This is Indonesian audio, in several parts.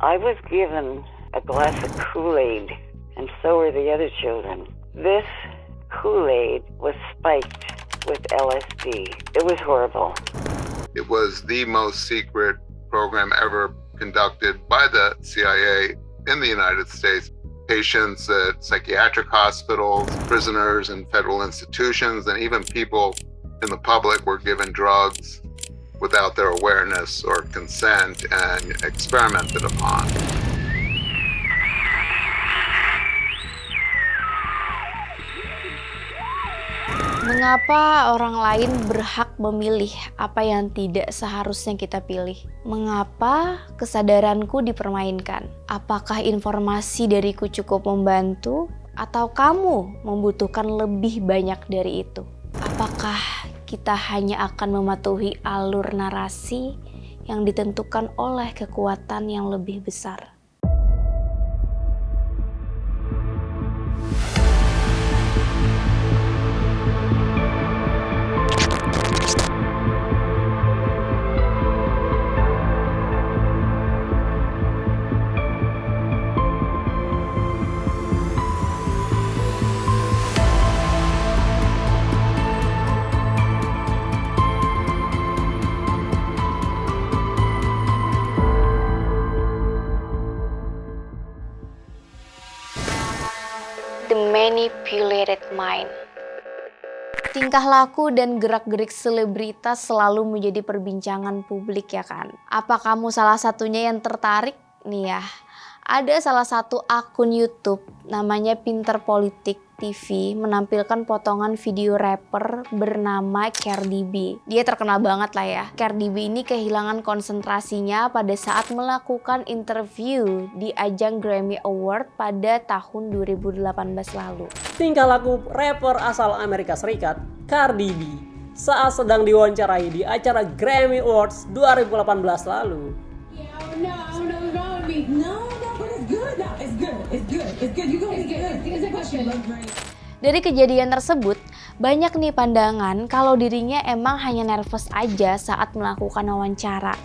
I was given a glass of Kool-Aid, and so were the other children. This Kool-Aid was spiked with LSD. It was horrible. It was the most secret program ever conducted by the CIA in the United States. Patients at psychiatric hospitals, prisoners in federal institutions, and even people in the public were given drugs without their awareness or consent and experimented upon. Mengapa orang lain berhak memilih apa yang tidak seharusnya kita pilih? Mengapa kesadaranku dipermainkan? Apakah informasi dariku cukup membantu? Atau kamu membutuhkan lebih banyak dari itu? Apakah kita hanya akan mematuhi alur narasi yang ditentukan oleh kekuatan yang lebih besar? The manipulated mind. Tingkah laku dan gerak-gerik selebritas selalu menjadi perbincangan publik ya kan? Apa kamu salah satunya yang tertarik? Nih ya, ada salah satu akun YouTube namanya Pinter Politik TV menampilkan potongan video rapper bernama Cardi B. Dia terkenal banget lah ya. Cardi B ini kehilangan konsentrasinya pada saat melakukan interview di ajang Grammy Award pada tahun 2018 lalu. Tingkah laku rapper asal Amerika Serikat, Cardi B, saat sedang diwawancarai di acara Grammy Awards 2018 lalu. Dari kejadian tersebut, banyak nih pandangan kalau dirinya emang hanya nervous aja saat melakukan wawancara.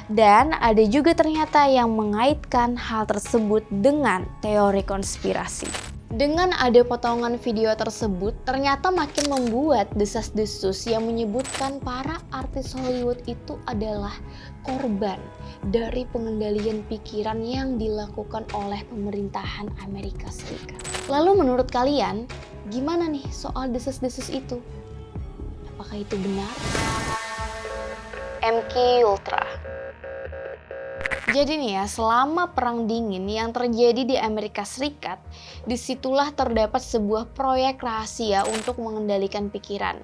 Dan ada juga ternyata yang mengaitkan hal tersebut dengan teori konspirasi. Dengan ada potongan video tersebut, ternyata makin membuat desas-desus yang menyebutkan para artis Hollywood itu adalah korban dari pengendalian pikiran yang dilakukan oleh pemerintahan Amerika Serikat. Lalu menurut kalian, gimana nih soal desas-desus itu? Apakah itu benar? MK Ultra. Jadi nih ya, selama Perang Dingin yang terjadi di Amerika Serikat, disitulah terdapat sebuah proyek rahasia untuk mengendalikan pikiran,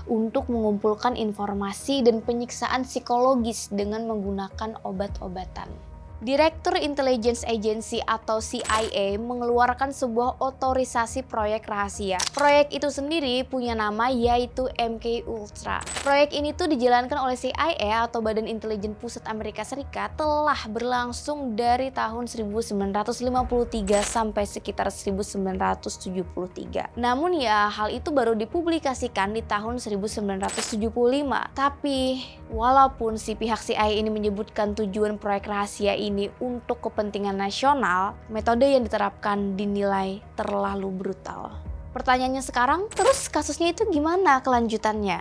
untuk mengumpulkan informasi dan penyiksaan psikologis dengan menggunakan obat-obatan. Direktur Intelligence Agency atau CIA mengeluarkan sebuah otorisasi proyek rahasia. Proyek itu sendiri punya nama yaitu MK Ultra. Proyek ini tuh dijalankan oleh CIA atau Badan Intelijen Pusat Amerika Serikat telah berlangsung dari tahun 1953 sampai sekitar 1973. Namun ya hal itu baru dipublikasikan di tahun 1975. Tapi walaupun si pihak CIA ini menyebutkan tujuan proyek rahasia ini untuk kepentingan nasional, metode yang diterapkan dinilai terlalu brutal. Pertanyaannya sekarang, terus kasusnya itu gimana kelanjutannya?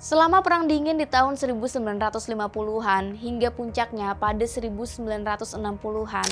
Selama Perang Dingin di tahun 1950-an hingga puncaknya pada 1960-an,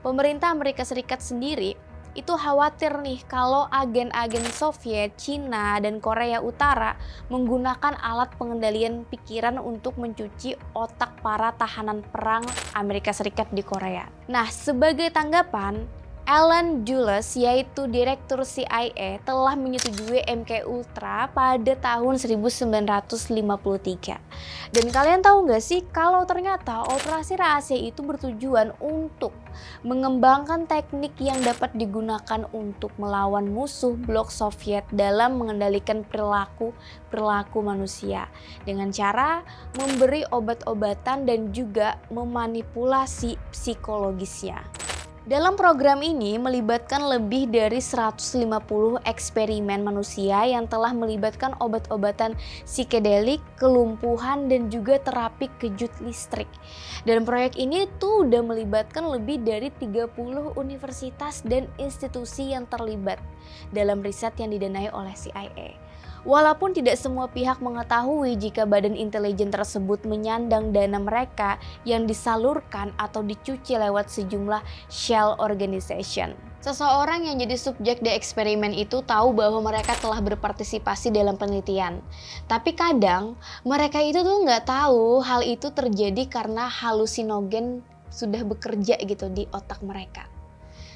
pemerintah Amerika Serikat sendiri itu khawatir nih kalau agen-agen Soviet, Cina, dan Korea Utara menggunakan alat pengendalian pikiran untuk mencuci otak para tahanan perang Amerika Serikat di Korea. Nah, sebagai tanggapan, Alan Dulles yaitu direktur CIA telah menyetujui MK Ultra pada tahun 1953. Dan kalian tahu nggak sih kalau ternyata operasi rahasia itu bertujuan untuk mengembangkan teknik yang dapat digunakan untuk melawan musuh blok Soviet dalam mengendalikan perilaku manusia dengan cara memberi obat-obatan dan juga memanipulasi psikologisnya. Dalam program ini melibatkan lebih dari 150 eksperimen manusia yang telah melibatkan obat-obatan psikedelik, kelumpuhan, dan juga terapi kejut listrik. Dan proyek ini tuh udah melibatkan lebih dari 30 universitas dan institusi yang terlibat dalam riset yang didanai oleh CIA. Walaupun tidak semua pihak mengetahui jika badan intelijen tersebut menyandang dana mereka yang disalurkan atau dicuci lewat sejumlah shell organization. Seseorang yang jadi subjek di eksperimen itu tahu bahwa mereka telah berpartisipasi dalam penelitian. Tapi kadang mereka itu tuh nggak tahu hal itu terjadi karena halusinogen sudah bekerja gitu di otak mereka.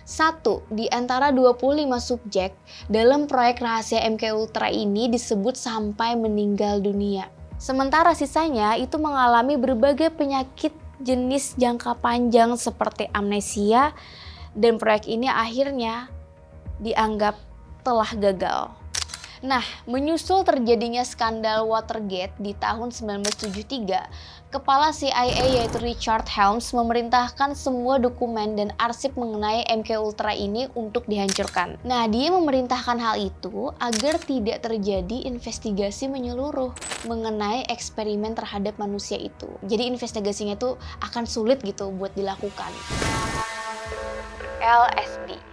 1 di antara 25 subjek dalam proyek rahasia MK Ultra ini disebut sampai meninggal dunia. Sementara sisanya itu mengalami berbagai penyakit jenis jangka panjang seperti amnesia, dan proyek ini akhirnya dianggap telah gagal. Nah, menyusul terjadinya skandal Watergate di tahun 1973, Kepala CIA yaitu Richard Helms memerintahkan semua dokumen dan arsip mengenai MK Ultra ini untuk dihancurkan. Nah, dia memerintahkan hal itu agar tidak terjadi investigasi menyeluruh mengenai eksperimen terhadap manusia itu. Jadi investigasinya itu akan sulit gitu buat dilakukan. LSD.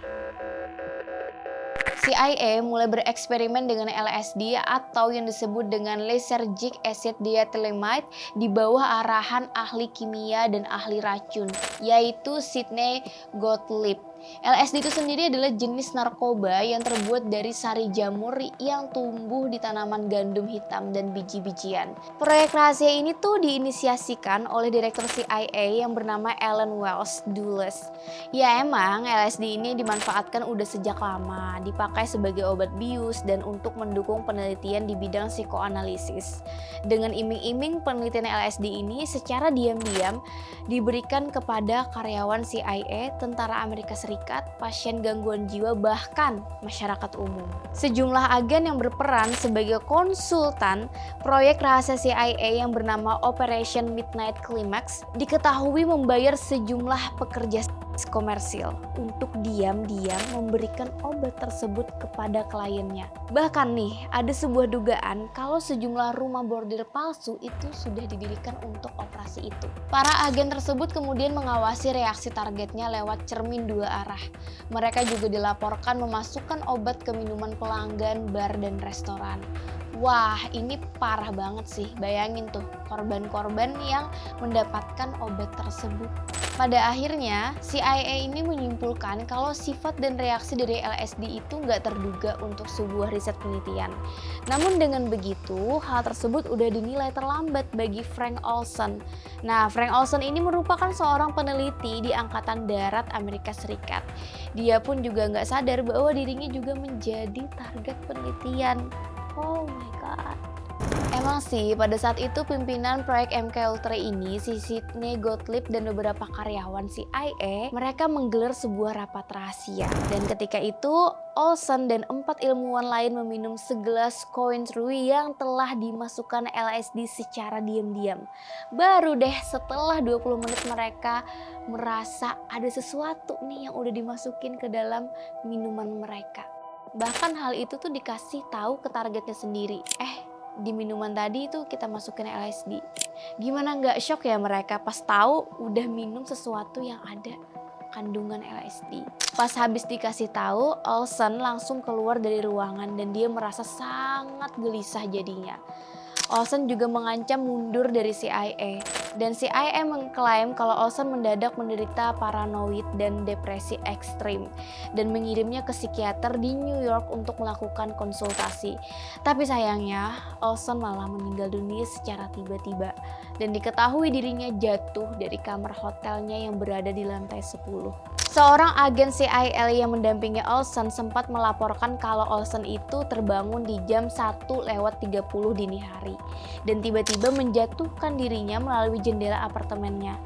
CIA mulai bereksperimen dengan LSD atau yang disebut dengan lysergic acid diethylamide di bawah arahan ahli kimia dan ahli racun, yaitu Sidney Gottlieb. LSD itu sendiri adalah jenis narkoba yang terbuat dari sari jamur yang tumbuh di tanaman gandum hitam dan biji-bijian. Proyek rahasia ini tuh diinisiasikan oleh direktur CIA yang bernama Allen Wells Dulles. Ya emang LSD ini dimanfaatkan udah sejak lama, dipakai sebagai obat bius dan untuk mendukung penelitian di bidang psikoanalisis. Dengan iming-iming penelitian LSD ini secara diam-diam diberikan kepada karyawan CIA, tentara Amerika Serikat, pasien gangguan jiwa, bahkan masyarakat umum. Sejumlah agen yang berperan sebagai konsultan proyek rahasia CIA yang bernama Operation Midnight Climax diketahui membayar sejumlah pekerja komersil untuk diam-diam memberikan obat tersebut kepada kliennya. Bahkan nih, ada sebuah dugaan kalau sejumlah rumah bordir palsu itu sudah didirikan untuk operasi itu. Para agen tersebut kemudian mengawasi reaksi targetnya lewat cermin dua arah. Mereka juga dilaporkan memasukkan obat ke minuman pelanggan bar dan restoran. Wah, ini parah banget sih. Bayangin tuh, korban-korban yang mendapatkan obat tersebut. Pada akhirnya, CIA ini menyimpulkan kalau sifat dan reaksi dari LSD itu nggak terduga untuk sebuah riset penelitian. Namun dengan begitu, hal tersebut udah dinilai terlambat bagi Frank Olson. Nah, Frank Olson ini merupakan seorang peneliti di Angkatan Darat Amerika Serikat. Dia pun juga nggak sadar bahwa dirinya juga menjadi target penelitian. Oh my god. Emang sih, pada saat itu pimpinan proyek MK Ultra ini, si Sidney Gottlieb dan beberapa karyawan CIA, mereka menggelar sebuah rapat rahasia. Dan ketika itu, Olson dan 4 ilmuwan lain meminum segelas Cointreau yang telah dimasukkan LSD secara diam-diam. Baru deh setelah 20 menit mereka merasa ada sesuatu nih yang udah dimasukin ke dalam minuman mereka. Bahkan hal itu tuh dikasih tahu ke targetnya sendiri. Di minuman tadi itu kita masukin LSD. Gimana nggak shock ya mereka pas tahu udah minum sesuatu yang ada kandungan LSD. Pas habis dikasih tahu, Olson langsung keluar dari ruangan dan dia merasa sangat gelisah jadinya. Olson juga mengancam mundur dari CIA, dan CIA mengklaim kalau Olson mendadak menderita paranoid dan depresi ekstrim dan mengirimnya ke psikiater di New York untuk melakukan konsultasi. Tapi sayangnya Olson malah meninggal dunia secara tiba-tiba dan diketahui dirinya jatuh dari kamar hotelnya yang berada di lantai 10. Seorang agen CIA yang mendampingi Olson sempat melaporkan kalau Olson itu terbangun di jam 1:30 dini hari dan tiba-tiba menjatuhkan dirinya melalui jendela apartemennya.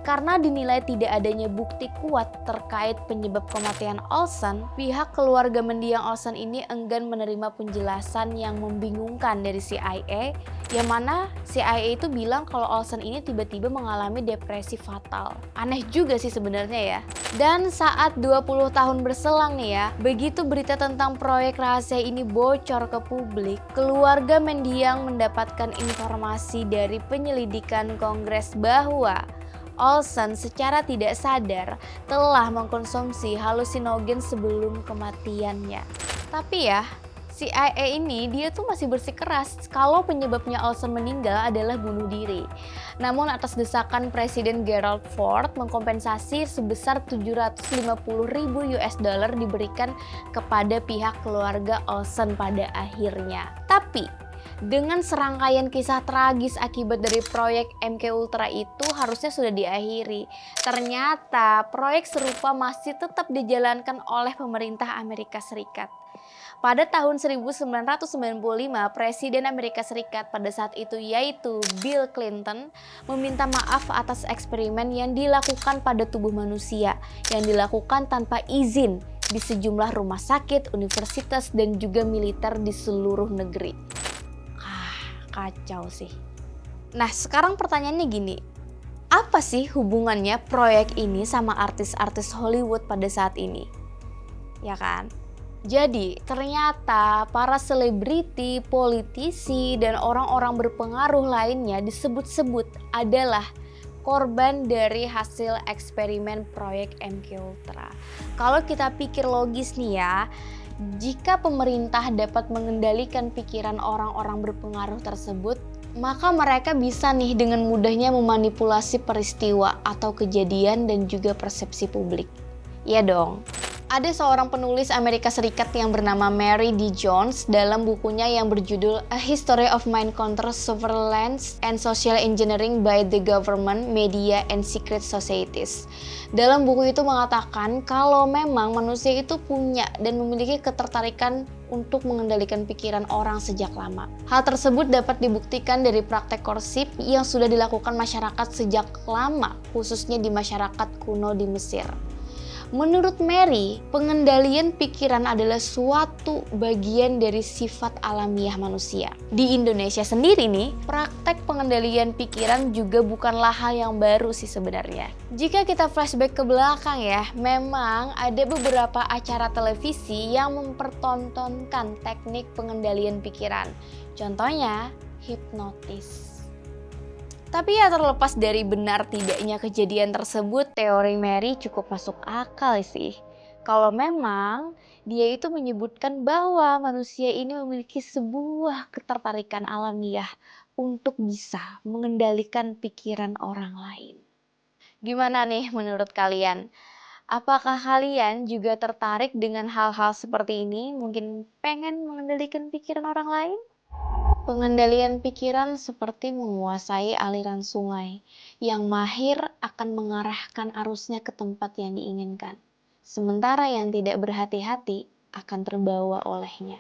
Karena dinilai tidak adanya bukti kuat terkait penyebab kematian Olson, pihak keluarga mendiang Olson ini enggan menerima penjelasan yang membingungkan dari CIA, yang mana CIA itu bilang kalau Olson ini tiba-tiba mengalami depresi fatal. Aneh juga sih sebenarnya ya. Dan Dan saat 20 tahun berselang nih ya, begitu berita tentang proyek rahasia ini bocor ke publik, keluarga mendiang mendapatkan informasi dari penyelidikan Kongres bahwa Olsen secara tidak sadar telah mengkonsumsi halusinogen sebelum kematiannya. Tapi ya, CIA ini dia tuh masih bersikeras kalau penyebabnya Olsen meninggal adalah bunuh diri. Namun atas desakan Presiden Gerald Ford, mengkompensasi sebesar 750.000 US dollar diberikan kepada pihak keluarga Olsen pada akhirnya. Tapi dengan serangkaian kisah tragis akibat dari proyek MK Ultra itu harusnya sudah diakhiri. Ternyata proyek serupa masih tetap dijalankan oleh pemerintah Amerika Serikat. Pada tahun 1995, Presiden Amerika Serikat pada saat itu yaitu Bill Clinton meminta maaf atas eksperimen yang dilakukan pada tubuh manusia yang dilakukan tanpa izin di sejumlah rumah sakit, universitas, dan juga militer di seluruh negeri. Kacau sih. Nah, sekarang pertanyaannya gini. Apa sih hubungannya proyek ini sama artis-artis Hollywood pada saat ini? Ya kan? Jadi, ternyata para selebriti, politisi, dan orang-orang berpengaruh lainnya disebut-sebut adalah korban dari hasil eksperimen proyek MK Ultra. Kalau kita pikir logis nih ya, jika pemerintah dapat mengendalikan pikiran orang-orang berpengaruh tersebut, maka mereka bisa nih dengan mudahnya memanipulasi peristiwa atau kejadian dan juga persepsi publik. Iya dong. Ada seorang penulis Amerika Serikat yang bernama Mary D. Jones dalam bukunya yang berjudul A History of Mind Control, Surveillance and Social Engineering by the Government, Media, and Secret Societies. Dalam buku itu mengatakan kalau memang manusia itu punya dan memiliki ketertarikan untuk mengendalikan pikiran orang sejak lama. Hal tersebut dapat dibuktikan dari praktek korsif yang sudah dilakukan masyarakat sejak lama, khususnya di masyarakat kuno di Mesir. Menurut Mary, pengendalian pikiran adalah suatu bagian dari sifat alamiah manusia. Di Indonesia sendiri nih, praktek pengendalian pikiran juga bukanlah hal yang baru sih sebenarnya. Jika kita flashback ke belakang ya, memang ada beberapa acara televisi yang mempertontonkan teknik pengendalian pikiran. Contohnya, hipnotis. Tapi ya terlepas dari benar tidaknya kejadian tersebut, teori Mary cukup masuk akal sih. Kalau memang dia itu menyebutkan bahwa manusia ini memiliki sebuah ketertarikan alamiah untuk bisa mengendalikan pikiran orang lain. Gimana nih menurut kalian? Apakah kalian juga tertarik dengan hal-hal seperti ini? Mungkin pengen mengendalikan pikiran orang lain? Pengendalian pikiran seperti menguasai aliran sungai yang mahir akan mengarahkan arusnya ke tempat yang diinginkan. Sementara yang tidak berhati-hati akan terbawa olehnya.